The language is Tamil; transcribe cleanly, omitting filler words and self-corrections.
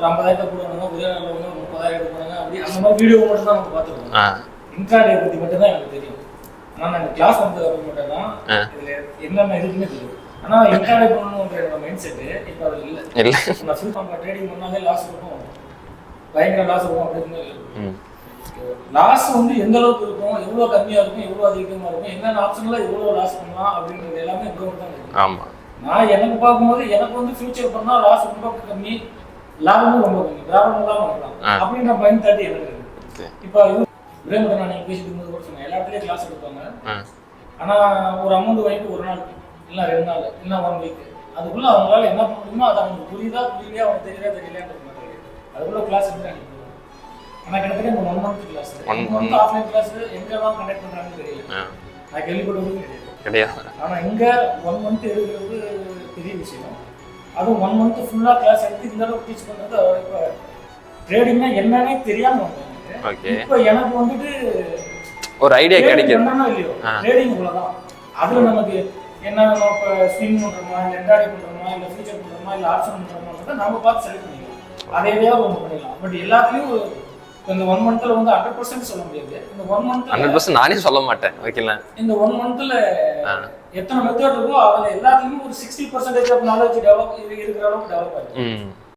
ஒரு 50,000 போடுவாங்க, ஒரே நாளில் வந்து 30,000 எடுப்பாங்க. அப்படி அந்த மாதிரி வீடியோ மட்டும் தான் நம்ம பார்த்துருக்கோம். இன்ட்ராடே பற்றி மட்டும் தான் எனக்கு தெரியும். ஆனால் நாங்கள் கிளாஸ் வந்தது அப்படி மட்டும் தான் இதில் என்னென்ன இருக்குன்னு தெரியும். ஆனால் இன்ட்ராடே பண்ணணுன்ற என்னோட மைண்ட் செட்டு இப்போ அது இல்லை. நான் ஃபுல் நம்ம ட்ரேடிங் பண்ணாலே லாஸ் இருக்கும், பயங்கர லாஸ் இருக்கும் அப்படின்னு. லாஸ் வந்து எந்த அளவுக்கு இருக்கும், எவ்வளோ கம்மியாக இருக்கும், எவ்வளோ அதிகமாக இருக்கும், என்னென்ன ஆப்ஷனில் எவ்வளோ லாஸ் பண்ணலாம் அப்படின்றது எல்லாமே இவ்வளோ தான் இருக்கும். நான் எனக்கு பார்க்கும்போது எனக்கு வந்து ஃபியூச்சர் பண்ணால் லாஸ் ரொம்ப கம்மி, லாபமும் ரொம்ப கம்மி, லாபம் தான் பண்ணலாம் அப்படின்ற மைண்ட் தாட்டி எனக்கு இருக்கு. இப்போ பிரேமடன் நான் பேசிட்டு இருக்கும்போது கூட சொன்னேன், எல்லா இடத்துலையும் கிளாஸ் எடுப்பாங்க. ஆனால் ஒரு அமௌண்ட் வாங்கிட்டு ஒரு நாள் இல்லை 2 நாள் இல்லை 1 வீக் அதுக்குள்ளே அவங்களால என்ன பண்ண முடியுமோ அது அவங்களுக்கு புரியுதா புரியலையா, அவங்க தெரியலையான்றது மாதிரி அதுக்குள்ள கிளாஸ் எடுத்து. ஆனால் கிட்டத்தட்ட இந்த 1 month class, 1 month offline class எங்கெல்லாம் கண்டக்ட் பண்ணுறாங்கன்னு தெரியல, நான் கேள்விப்பட்டதும் கிடையாது. ஆனால் இங்கே 1 மந்த் எடுக்கிறது பெரிய விஷயம். அதுவும் 1 மந்த் ஃபுல்லாக கிளாஸ் எடுத்து இந்த அளவுக்கு டீச் பண்ணுறது அதோட. இப்போ ட்ரேடிங்னா என்னன்னே தெரியாமல் வந்தாங்க. இப்போ எனக்கு வந்துட்டு ஒரு ஐடியா கிடைக்குது இல்லையோ, ட்ரேடிங் இவ்வளோதான். அதில் நமக்கு என்ன இப்போ ஸ்விங் பண்ணுறோமா, இல்லை என்ட்ராடே பண்ணுறோமா, இல்லை ஃபியூச்சர் பண்ணுறோமா, இல்லை ஆப்ஷன் பண்ணுறோமா நம்ம பார்த்து செலக்ட் பண்ணிக்கலாம். அதை எதையாவது ஒன்று பண்ணிடலாம். பட் எல்லாத்துலேயும் இந்த 1 மந்த்ல வந்து 100% சொல்ல முடியாது. இந்த 1 மந்த் 100% நானே சொல்ல மாட்டேன். ஓகேங்களா, இந்த 1 மந்த்ல எத்தனை மெத்தட் இருக்கோ அதில் எல்லாத்துலேயும் ஒரு 60% ஆஃப் நாலேஜ் டெவலப் இருக்கிற அளவுக்கு டெவலப் ஆகும்.